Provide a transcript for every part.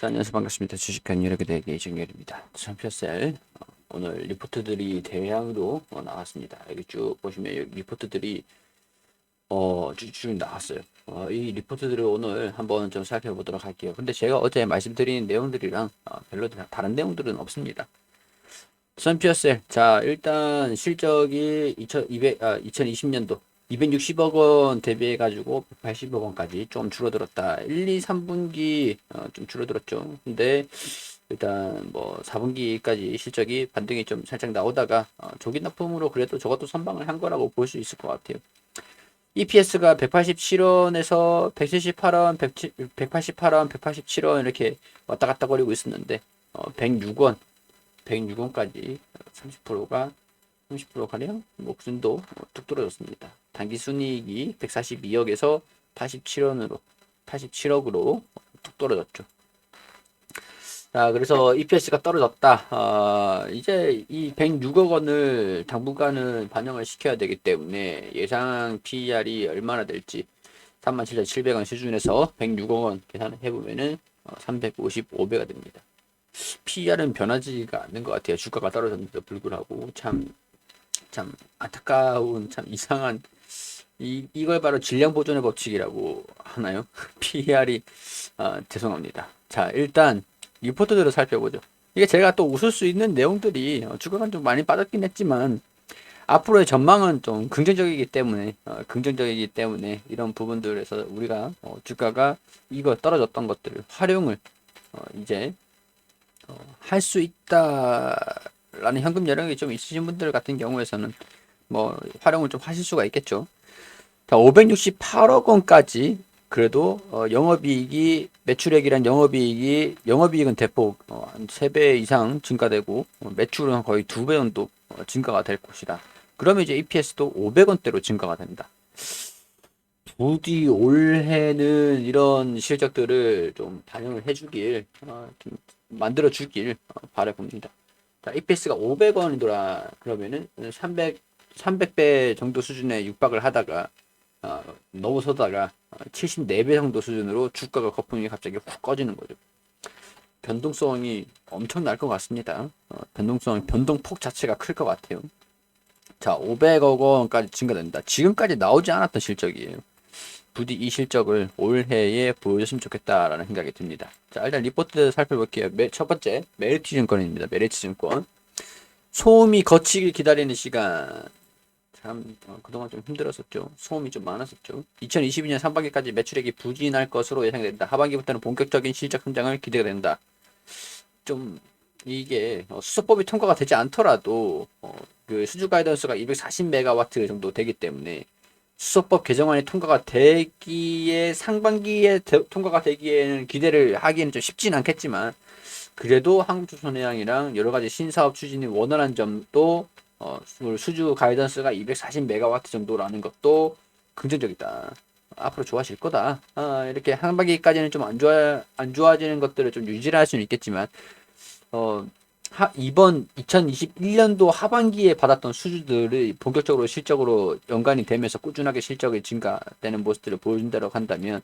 자, 안녕하세요. 반갑습니다. 주식한 여러 개의 이정열입니다. 삼표셀 오늘 리포트들이 대량으로 나왔습니다. 여기 쭉 보시면 여기 리포트들이 쭉 나왔어요. 이 리포트들을 오늘 한번 좀 살펴보도록 할게요. 근데 제가 어제 말씀드린 내용들이랑 별로 다른 내용들은 없습니다. 삼표셀 자, 일단 실적이 2020년도 260억 원 대비해 가지고 180억 원까지 좀 줄어들었다. 1, 2, 3분기 좀 줄어들었죠. 근데 일단 뭐 4분기까지 실적이 반등이 좀 살짝 나오다가 조기 납품으로 그래도 저것도 선방을 한 거라고 볼 수 있을 것 같아요. EPS가 187원에서 178원, 188원, 187원 이렇게 왔다 갔다 거리고 있었는데 106원, 106원까지 30%가 30% 가량 그 정도 뚝 떨어졌습니다. 단기 순이익이 142억에서 87억으로 뚝 떨어졌죠. 자, 그래서 EPS가 떨어졌다. 이제 이 106억 원을 당분간은 반영을 시켜야 되기 때문에 예상 PER이 얼마나 될지 37,700원 수준에서 106억 원 계산을 해보면은 355배가 됩니다. PER은 변하지가 않는 것 같아요. 주가가 떨어졌는데도 불구하고 참 안타까운 참 이상한 이걸 바로 질량 보존의 법칙이라고 하나요? PER이 죄송합니다. 자, 일단 리포트들을 살펴보죠. 이게 제가 또 웃을 수 있는 내용들이 주가가 좀 많이 빠졌긴 했지만 앞으로의 전망은 좀 긍정적이기 때문에 이런 부분들에서 우리가 주가가 이거 떨어졌던 것들을 활용을 이제 할 수 있다라는 현금 여력이 좀 있으신 분들 같은 경우에서는 뭐 활용을 좀 하실 수가 있겠죠. 자, 568억 원까지 그래도 영업이익이 매출액이란 영업이익은 대폭 한 3배 이상 증가되고 매출은 거의 2배 정도 증가가 될 것이다. 그러면 이제 EPS도 500원대로 증가가 됩니다. 부디 올해는 이런 실적들을 좀 반영을 해주길 좀 만들어주길 바라봅니다. 자, EPS가 500원이더라 그러면은 300배 정도 수준에 육박을 하다가 넘어서다가 74배 정도 수준으로 주가가 거품이 갑자기 훅 꺼지는 거죠. 변동성이 엄청날 것 같습니다. 변동폭 자체가 클 것 같아요. 자, 500억 원까지 증가된다. 지금까지 나오지 않았던 실적이에요. 부디 이 실적을 올해에 보여줬으면 좋겠다라는 생각이 듭니다. 자, 일단 리포트 살펴볼게요. 첫 번째, 메리츠증권입니다. 메리츠증권. 소음이 거치길 기다리는 시간. 참 그동안 좀 힘들었었죠. 소음이 좀 많았었죠. 2022년 상반기까지 매출액이 부진할 것으로 예상된다. 하반기부터는 본격적인 실적 성장을 기대가 된다. 좀 이게 수소법이 통과가 되지 않더라도 그 수주 가이던스가 240메가와트 정도 되기 때문에 수소법 개정안이 통과가 되기에 상반기에 통과가 되기에는 기대를 하기에는 좀 쉽진 않겠지만 그래도 한국조선해양이랑 여러 가지 신사업 추진이 원활한 점도 수주 가이던스가 240메가와트 정도라는 것도 긍정적이다. 앞으로 좋아질 거다. 이렇게 상반기까지는 좀 안 좋아지는 것들을 좀 유지를 할 수는 있겠지만, 이번 2021년도 하반기에 받았던 수주들이 본격적으로 실적으로 연관이 되면서 꾸준하게 실적이 증가되는 모습들을 보여준다고 한다면,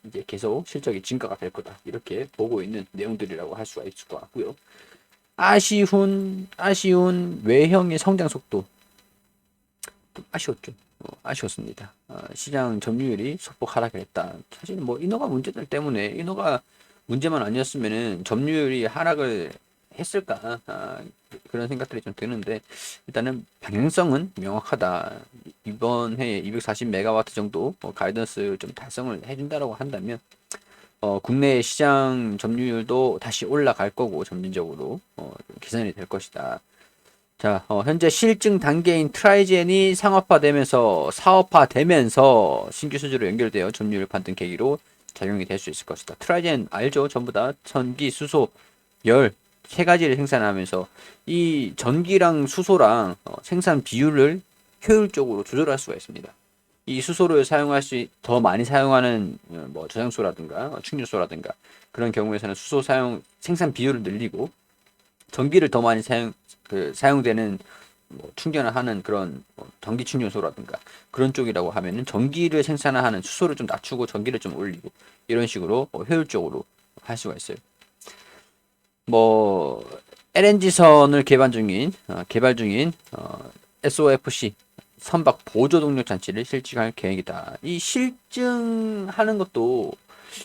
이제 계속 실적이 증가가 될 거다. 이렇게 보고 있는 내용들이라고 할 수가 있을 것 같고요. 아쉬운 외형의 성장 속도 아쉬웠죠. 아쉬웠습니다. 시장 점유율이 소폭 하락을 했다. 사실 뭐 인허가 문제들 때문에 인허가 문제만 아니었으면은 점유율이 하락을 했을까 그런 생각들이 좀 드는데 일단은 방향성은 명확하다. 이번 해에 240메가와트 정도 가이던스 좀 달성을 해준다라고 한다면 국내 시장 점유율도 다시 올라갈 거고 점진적으로 개선이 될 것이다. 자, 현재 실증 단계인 트라이젠이 상업화되면서 사업화되면서 신규 수주로 연결되어 점유율 반등 계기로 작용이 될 수 있을 것이다. 트라이젠 알죠? 전부 다 전기, 수소, 열 세 가지를 생산하면서 이 전기랑 수소랑 생산 비율을 효율적으로 조절할 수가 있습니다. 이 수소를 더 많이 사용하는 뭐 저장소라든가 충전소라든가 그런 경우에서는 수소 생산 비율을 늘리고 전기를 더 많이 사용되는 뭐 충전을 하는 그런 전기 충전소라든가 그런 쪽이라고 하면은 전기를 생산하는 수소를 좀 낮추고 전기를 좀 올리고 이런 식으로 효율적으로 할 수가 있어요. 뭐 LNG선을 개발 중인 SOFC 선박 보조 동력 장치를 실증할 계획이다. 이 실증하는 것도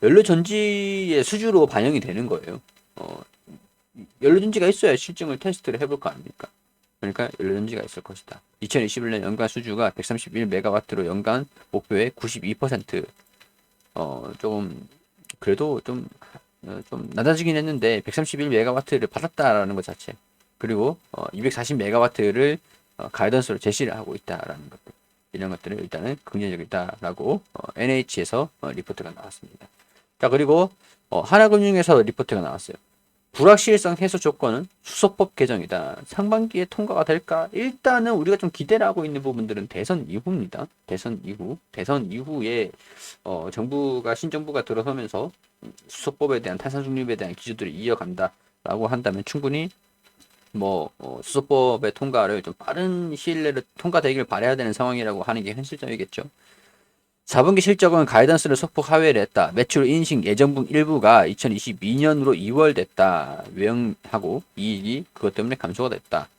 연료 전지의 수주로 반영이 되는 거예요. 어, 연료 전지가 있어야 실증을 테스트를 해볼 거 아닙니까? 그러니까 연료 전지가 있을 것이다. 2021년 연간 수주가 131메가와트로 연간 목표의 92%, 조금 그래도 좀 낮아지긴 했는데 131메가와트를 받았다라는 것 자체, 그리고 240메가와트를 가이던스로 제시를 하고 있다라는 것들, 이런 것들은 일단은 긍정적이다라고 NH에서 리포트가 나왔습니다. 자, 그리고 하나금융에서 리포트가 나왔어요. 불확실성 해소 조건은 수소법 개정이다. 상반기에 통과가 될까? 일단은 우리가 좀 기대를 하고 있는 부분들은 대선 이후입니다. 대선 이후에 정부가 신정부가 들어서면서 수소법에 대한 탄산 중립에 대한 기조들을 이어간다라고 한다면 충분히 수소법의 통과를 좀 빠른 시일 내로 통과되기를 바라야 되는 상황이라고 하는 게 현실적이겠죠. 4분기 실적은 가이던스를 소폭 하회를 했다. 매출 인식 예정분 일부가 2022년으로 2월 됐다. 외형하고 이익이 그것 때문에 감소가 됐다.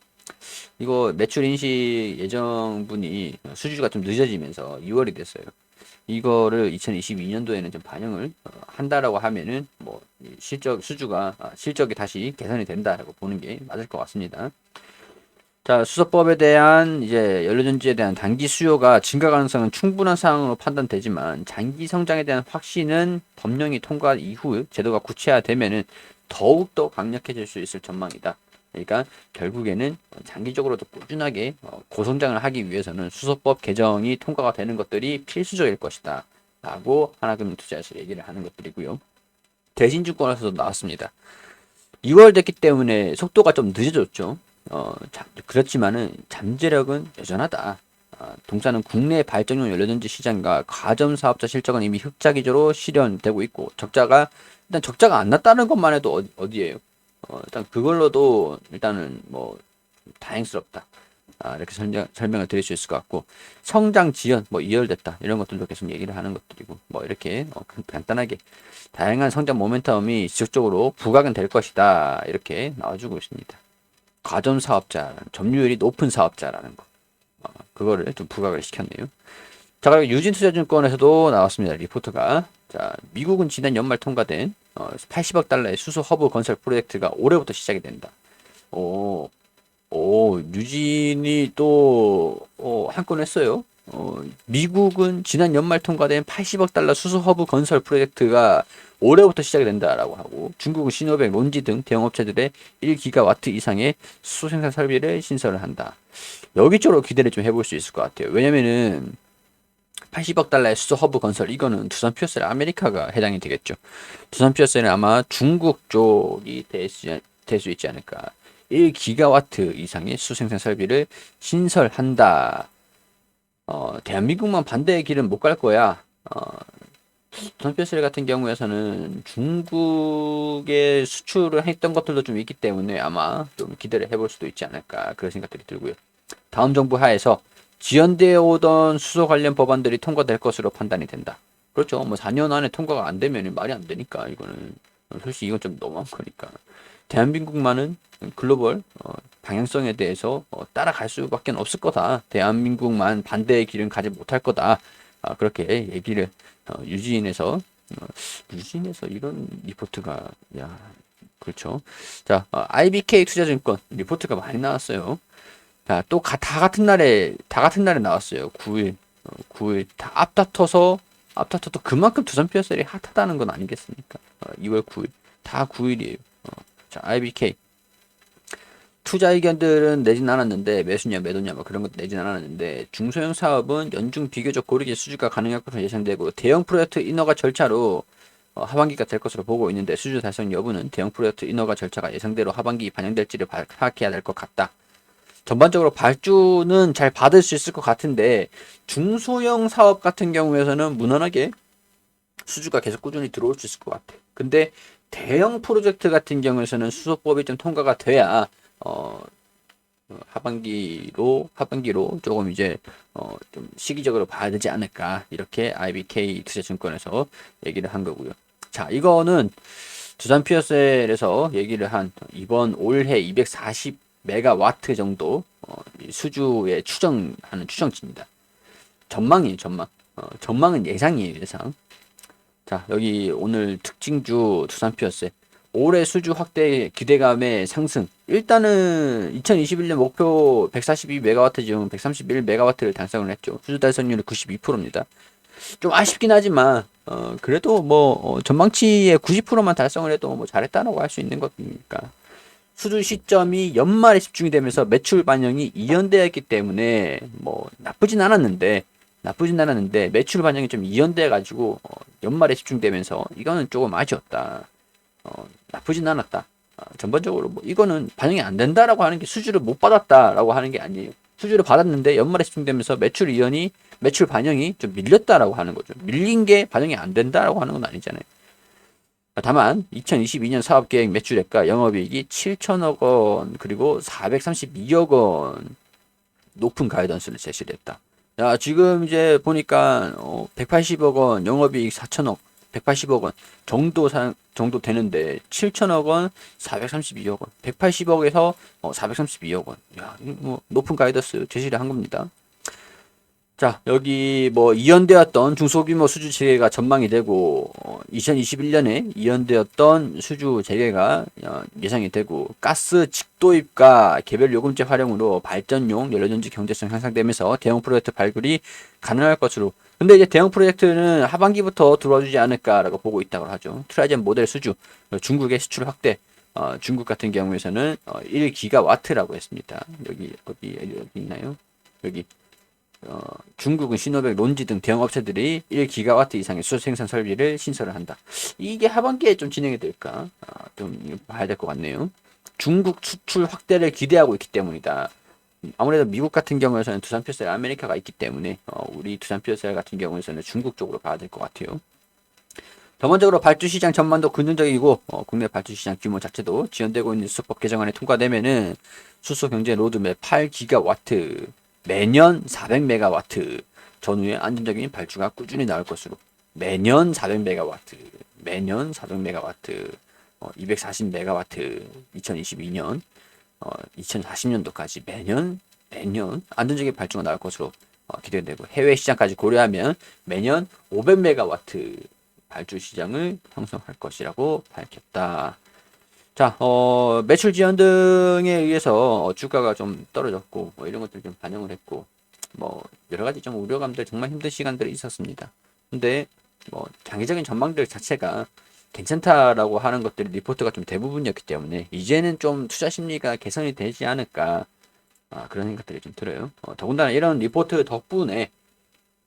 이거 매출 인식 예정분이 수주가 좀 늦어지면서 2월이 됐어요. 이거를 2022년도에는 좀 반영을 한다라고 하면은 실적이 다시 개선이 된다라고 보는 게 맞을 것 같습니다. 자, 수소법에 대한 이제 연료전지에 대한 단기 수요가 증가 가능성은 충분한 상황으로 판단되지만 장기 성장에 대한 확신은 법령이 통과 이후 제도가 구체화되면은 더욱더 강력해질 수 있을 전망이다. 그러니까 결국에는 장기적으로도 꾸준하게 고성장을 하기 위해서는 수소법 개정이 통과가 되는 것들이 필수적일 것이다 라고 하나금융투자에서 얘기를 하는 것들이고요. 대신증권에서도 나왔습니다. 2월 됐기 때문에 속도가 좀 늦어졌죠. 그렇지만은 잠재력은 여전하다. 동사는 국내 발전용 연료전지 시장과 가점 사업자 실적은 이미 흑자 기조로 실현되고 있고, 일단 적자가 안 났다는 것만 해도 어디에요? 일단 그걸로도 일단은 다행스럽다. 이렇게 설명을 드릴 수 있을 것 같고, 성장 지연, 2월 됐다. 이런 것들도 계속 얘기를 하는 것들이고, 이렇게 간단하게 다양한 성장 모멘텀이 지속적으로 부각은 될 것이다. 이렇게 나와주고 있습니다. 과점 사업자, 점유율이 높은 사업자라는 거. 그거를 좀 부각을 시켰네요. 자, 그리고 유진투자증권에서도 나왔습니다. 리포트가. 자, 미국은 지난 연말 통과된 80억 달러의 수소 허브 건설 프로젝트가 올해부터 시작이 된다. 유진이 또 한 건 했어요. 미국은 지난 연말 통과된 80억 달러 수소 허브 건설 프로젝트가 올해부터 시작이 된다라고 하고, 중국은 시노백, 론지 등 대형 업체들의 1기가와트 이상의 수소 생산 설비를 신설을 한다. 여기 쪽으로 기대를 좀 해볼 수 있을 것 같아요. 왜냐면은 80억 달러의 수소 허브 건설, 이거는 두산 퓨어셀 아메리카가 해당이 되겠죠. 두산 퓨어셀은 아마 중국 쪽이 될 수 있지 않을까. 1기가와트 이상의 수소 생산 설비를 신설한다. 대한민국만 반대의 길은 못 갈 거야. 두산 퓨어셀 같은 경우에서는 중국에 수출을 했던 것들도 좀 있기 때문에 아마 좀 기대를 해볼 수도 있지 않을까, 그런 생각들이 들고요. 다음 정부 하에서 지연되어 오던 수소 관련 법안들이 통과될 것으로 판단이 된다. 그렇죠. 4년 안에 통과가 안 되면 말이 안 되니까, 이거는. 솔직히 이건 좀 너무한 거니까. 대한민국만은 글로벌 방향성에 대해서 따라갈 수밖에 없을 거다. 대한민국만 반대의 길은 가지 못할 거다. 그렇게 얘기를 유지인에서 이런 리포트가, 그렇죠. 자, IBK 투자증권 리포트가 많이 나왔어요. 자, 또 다 같은 날에 나왔어요. 9일 다 앞다퉈서 그만큼 두산 퓨어셀이 핫하다는 건 아니겠습니까? 2월 9일 다 9일이에요. 자, IBK 투자 의견들은 내진 않았는데, 매수냐 매도냐 그런 것도 내진 않았는데, 중소형 사업은 연중 비교적 고르게 수주가 가능할 것으로 예상되고, 대형 프로젝트 인허가 절차로 하반기가 될 것으로 보고 있는데, 수주 달성 여부는 대형 프로젝트 인허가 절차가 예상대로 하반기 반영될지를 파악해야 될 것 같다. 전반적으로 발주는 잘 받을 수 있을 것 같은데, 중소형 사업 같은 경우에서는 무난하게 수주가 계속 꾸준히 들어올 수 있을 것 같아. 근데 대형 프로젝트 같은 경우에서는 수소법이 좀 통과가 돼야 하반기로 조금 이제 좀 시기적으로 봐야 되지 않을까, 이렇게 IBK 투자증권에서 얘기를 한 거고요. 자, 이거는 두산 퓨어셀에서 얘기를 한 이번 올해 240메가와트 정도 이 수주에 추정하는 추정치입니다. 전망이에요, 전망. 전망은 예상이에요, 예상. 자, 여기 오늘 특징주 두산 퓨어셀. 올해 수주 확대 기대감의 상승. 일단은 2021년 목표 142메가와트 중 131메가와트를 달성을 했죠. 수주 달성률이 92%입니다. 좀 아쉽긴 하지만 그래도 뭐 전망치의 90%만 달성을 해도 뭐 잘했다라고 할 수 있는 것이니까. 수주 시점이 연말에 집중이 되면서 매출 반영이 이연되었기 때문에 뭐 나쁘진 않았는데 매출 반영이 좀 이연돼 가지고 연말에 집중되면서 이거는 조금 아쉬웠다. 나쁘진 않았다. 전반적으로 뭐 이거는 반영이 안 된다라고 하는 게 수주를 못 받았다라고 하는 게 아니에요. 수주를 받았는데 연말에 집중되면서 매출 반영이 좀 밀렸다라고 하는 거죠. 밀린 게 반영이 안 된다라고 하는 건 아니잖아요. 다만 2022년 사업계획 매출액과 영업이익이 7천억 원 그리고 432억 원 높은 가이던스를 제시를 했다. 야, 지금 이제 보니까 180억 원, 영업이익 4천억, 180억 원 정도 되는데 7천억 원, 432억 원, 180억에서 432억 원. 야, 뭐 높은 가이던스 제시를 한 겁니다. 자, 여기 뭐 이연되었던 중소규모 수주 재개가 전망이 되고 2021년에 이연되었던 수주 재개가 예상이 되고 가스 직도입과 개별 요금제 활용으로 발전용 연료전지 경제성 향상되면서 대형 프로젝트 발굴이 가능할 것으로. 근데 이제 대형 프로젝트는 하반기부터 들어와주지 않을까라고 보고 있다고 하죠. 트라이젠 모델 수주, 중국의 수출 확대. 중국 같은 경우에서는 1기가와트라고 했습니다. 여기 어디 있나요? 여기 중국은 시노백, 론지 등 대형 업체들이 1기가와트 이상의 수소 생산 설비를 신설을 한다. 이게 하반기에 좀 진행이 될까? 좀 봐야 될 것 같네요. 중국 수출 확대를 기대하고 있기 때문이다. 아무래도 미국 같은 경우에서는 두산 퓨어셀 아메리카가 있기 때문에 우리 두산 퓨어셀 같은 경우에서는 중국 쪽으로 봐야 될 것 같아요. 전반적으로 발주 시장 전망도 긍정적이고 국내 발주 시장 규모 자체도 지연되고 있는 수소법 개정안이 통과되면은 수소 경제 로드맵 8기가와트 매년 400메가와트 전후에 안정적인 발주가 꾸준히 나올 것으로 매년 400메가와트 240메가와트 2022년 2040년도까지 매년 안정적인 발주가 나올 것으로 기대되고 해외 시장까지 고려하면 매년 500메가와트 발주 시장을 형성할 것이라고 밝혔다. 자, 매출 지연 등에 의해서 주가가 좀 떨어졌고, 뭐 이런 것들 좀 반영을 했고, 뭐 여러 가지 좀 우려감들 정말 힘든 시간들이 있었습니다. 근데 뭐 장기적인 전망들 자체가 괜찮다라고 하는 것들이 리포트가 좀 대부분이었기 때문에 이제는 좀 투자 심리가 개선이 되지 않을까 그런 생각들이 좀 들어요. 더군다나 이런 리포트 덕분에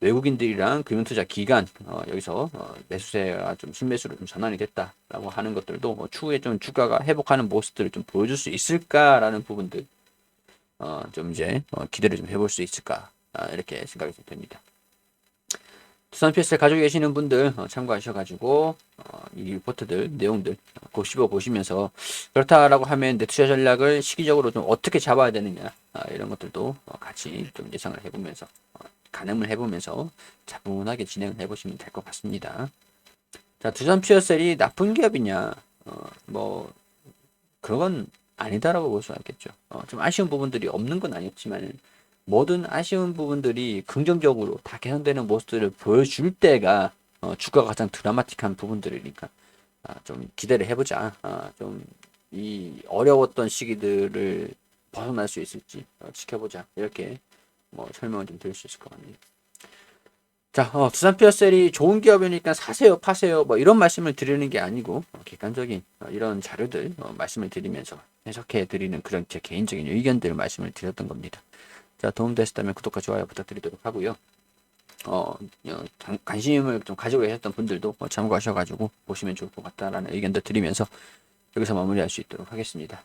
외국인들이랑 금융투자 기관 여기서 매수세가 좀 순매수로 좀 전환이 됐다라고 하는 것들도 추후에 좀 주가가 회복하는 모습들을 좀 보여줄 수 있을까라는 부분들 좀 이제 기대를 좀 해볼 수 있을까 이렇게 생각이 좀 됩니다. 두산 퓨어셀 가지고 계시는 분들 참고하셔가지고 이 리포트들 내용들 곱씹어 보시면서 그렇다라고 하면 내 투자 전략을 시기적으로 좀 어떻게 잡아야 되느냐 이런 것들도 같이 좀 예상을 해보면서 가늠을 해보면서 차분하게 진행을 해보시면 될 것 같습니다. 자, 두산 퓨어셀이 나쁜 기업이냐? 뭐 그건 아니다라고 볼 수 있겠죠. 좀 아쉬운 부분들이 없는 건 아니었지만 모든 아쉬운 부분들이 긍정적으로 다 개선되는 모습들을 보여줄 때가 주가가 가장 드라마틱한 부분들이니까 좀 기대를 해보자. 좀 이 어려웠던 시기들을 벗어날 수 있을지 지켜보자. 이렇게 뭐 설명을 좀 드릴 수 있을 것 같네요. 자, 두산 퓨어셀이 좋은 기업이니까 사세요, 파세요, 뭐 이런 말씀을 드리는 게 아니고 객관적인 이런 자료들 말씀을 드리면서 해석해 드리는 그런 제 개인적인 의견들 말씀을 드렸던 겁니다. 자, 도움되셨다면 구독과 좋아요 부탁드리도록 하고요. 관심을 좀 가지고 계셨던 분들도 참고하셔가지고 보시면 좋을 것 같다라는 의견도 드리면서 여기서 마무리할 수 있도록 하겠습니다.